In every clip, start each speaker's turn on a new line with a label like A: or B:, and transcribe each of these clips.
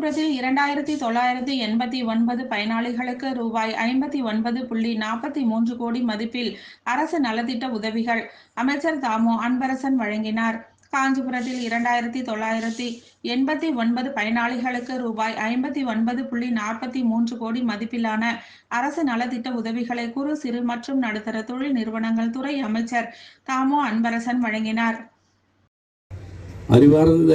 A: காஞ்சிபுரத்தில் 2989 பயனாளிகளுக்கு ரூபாய் 59.43 கோடி மதிப்பில் அரசு நலத்திட்ட உதவிகள் அமைச்சர் தாமு அன்பரசன் வழங்கினார். காஞ்சிபுரத்தில் 2989 பயனாளிகளுக்கு ரூபாய் 59.43 கோடி மதிப்பிலான அரசு நலத்திட்ட உதவிகளை குறு, சிறு மற்றும் நடுத்தர தொழில் நிறுவனங்கள் துறை அமைச்சர் தாமு அன்பரசன் வழங்கினார்.
B: அறிவார்ந்த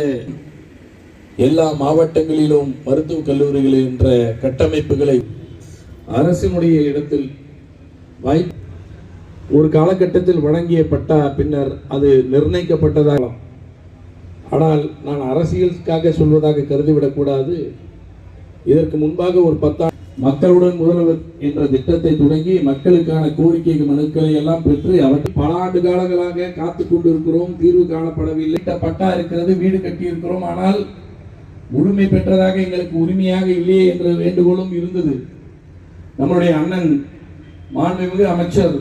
B: எல்லா மாவட்டங்களிலும் மருத்துவக் கல்லூரிகள் என்ற கட்டமைப்புகளை அரசினுடைய இடத்தில் ஒரு காலகட்டத்தில் வழங்கிய பட்டா பின்னர் அது நிர்ணயிக்கப்பட்டதாக. ஆனால் நான் அரசியலுக்காக சொல்வதாக கருதிவிடக்கூடாது. இதற்கு முன்பாக ஒரு 10 மக்களுடன் முதல்வர் என்ற திட்டத்தை தொடங்கி மக்களுக்கான கோரிக்கை மனுக்களை எல்லாம் பெற்று அவற்றை பல ஆண்டு காலங்களாக காத்துக் கொண்டிருக்கிறோம். தீர்வு காணப்படவில்லை. பட்டா இருக்கிறது, வீடு கட்டி இருக்கிறோம், ஆனால் முழுமை பெற்றதாக எங்களுக்கு உரிமையாக இல்லையே என்ற வேண்டுகோளும் இருந்தது. நம்முடைய அண்ணன் மாண்புமிகு அமைச்சர்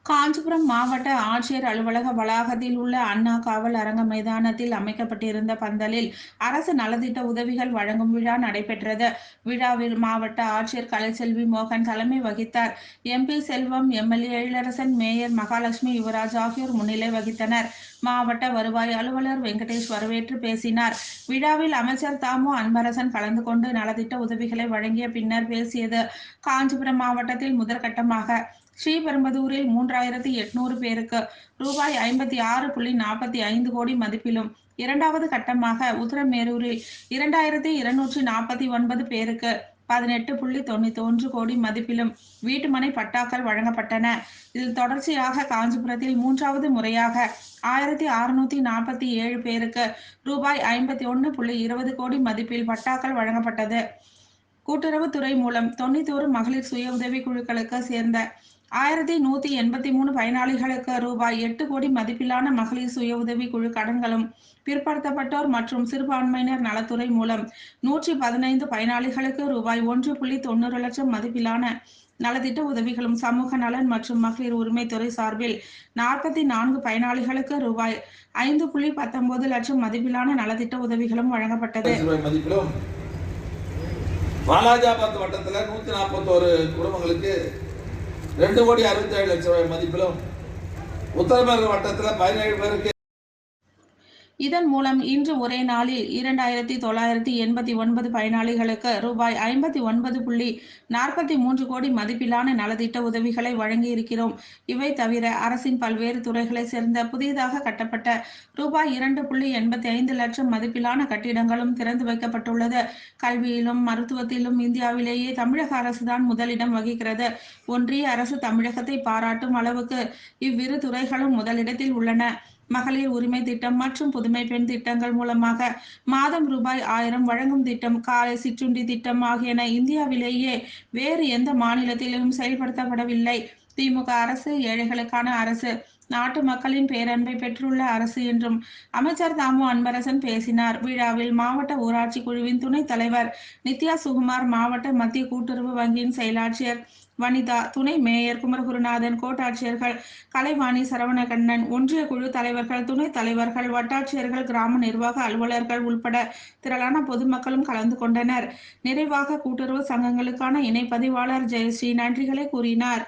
A: காஞ்சிபுரம் மாவட்ட ஆட்சியர் அலுவலக வளாகத்தில் உள்ள அண்ணா காவல் அரங்க மைதானத்தில் அமைக்கப்பட்டிருந்த பந்தலில் அரசு நலத்திட்ட உதவிகள் வழங்கும் விழா நடைபெற்றது. விழாவில் மாவட்ட ஆட்சியர் கலைச்செல்வி மோகன் தலைமை வகித்தார். MP செல்வம், MLA எழிலரசன், மேயர் மகாலட்சுமி யுவராஜ் ஆகியோர் முன்னிலை வகித்தனர். மாவட்ட வருவாய் அலுவலர் வெங்கடேஷ் வரவேற்று பேசினார். விழாவில் அமைச்சர் தாமு அன்பரசன் கலந்து கொண்டு நலத்திட்ட உதவிகளை வழங்கிய பின்னர் பேசியது. காஞ்சிபுரம் மாவட்டத்தில் முதற்கட்டமாக ஸ்ரீபெரும்புதூரில் 3800 பேருக்கு ரூபாய் 56.45 கோடி மதிப்பிலும், இரண்டாவது கட்டமாக உத்திரமேரூரில் 2249 பேருக்கு 18.91 கோடி மதிப்பிலும் வீட்டுமனை பட்டாக்கள் வழங்கப்பட்டன. இதில் தொடர்ச்சியாக காஞ்சிபுரத்தில் 3வது முறையாக 1647 பேருக்கு ரூபாய் 51.20 கோடி மதிப்பில் பட்டாக்கள் வழங்கப்பட்டது. கூட்டுறவுத்துறை மூலம் 91 மகளிர் சுய உதவி குழுக்களுக்கு சேர்ந்த 1183 பயனாளிகளுக்கு ரூபாய் 8 கோடி மதிப்பிலான மகளிர் சுய உதவி குழு கடன்களும், பிற்படுத்தப்பட்டோர் மற்றும் சிறுபான்மையினர் நலத்துறை மூலம் 115 பயனாளிகளுக்கு ரூபாய் 1.90 லட்சம் மதிப்பிலான நலத்திட்ட உதவிகளும், சமூக நலன் மற்றும் மகளிர் உரிமைத்துறை சார்பில் 44 பயனாளிகளுக்கு ரூபாய் 5.19 லட்சம் மதிப்பிலான நலத்திட்ட உதவிகளும் வழங்கப்பட்டது.
B: வாலாஜாபாத் வட்டத்தில் 141 குடும்பங்களுக்கு 2.67 லட்சம் ரூபாய் மதிப்பிலும், உத்தரமேரூர் வட்டத்தில் 17 பேருக்கு.
A: இதன் மூலம் இன்று ஒரே நாளில் 2989 பயனாளிகளுக்கு ரூபாய் 59.43 கோடி மதிப்பிலான நலத்திட்ட உதவிகளை வழங்கியிருக்கிறோம். இவை தவிர அரசின் பல்வேறு துறைகளை சேர்ந்த புதிதாக கட்டப்பட்ட ரூபாய் 2.85 லட்சம் மதிப்பிலான கட்டிடங்களும் திறந்து வைக்கப்பட்டுள்ளது. கல்வியிலும் மருத்துவத்திலும் இந்தியாவிலேயே தமிழக அரசுதான் முதலிடம் வகிக்கிறது. ஒன்றிய அரசு தமிழகத்தை பாராட்டும் அளவுக்கு இவ்விரு துறைகளும் முதலிடத்தில் உள்ளன. மகளிர் உரிமை திட்டம் மற்றும் புதுமை பெண் திட்டங்கள் மூலமாக மாதம் ரூபாய் 1000 வழங்கும் திட்டம், காலை சிற்றுண்டி திட்டம் ஆகியன இந்தியாவிலேயே வேறு எந்த மாநிலத்திலும் செயல்படுத்தப்படவில்லை. திமுக அரசு ஏழைகளுக்கான அரசு, நாட்டு மக்களின் பேரன்பை பெற்றுள்ள அரசு என்றும் அமைச்சர் தாமு அன்பரசன் பேசினார். விழாவில் மாவட்ட ஊராட்சி குழுவின் துணைத் தலைவர் நித்யா சுகுமார், மாவட்ட மத்திய கூட்டுறவு வங்கியின் செயலாட்சியர் வனிதா, துணை மேயர் குமரகுருநாதன், கோட்டாட்சியர்கள் கலைவாணி, சரவணகண்ணன், ஒன்றிய குழு தலைவர்கள், துணைத் தலைவர்கள், வட்டாட்சியர்கள், கிராம நிர்வாக அலுவலர்கள் உள்பட திரளான பொதுமக்களும் கலந்து கொண்டனர். நிறைவாக கூட்டுறவு சங்கங்களுக்கான இணை பதிவாளர் ஜெயஸ்ரீ நன்றிகளை கூறினார்.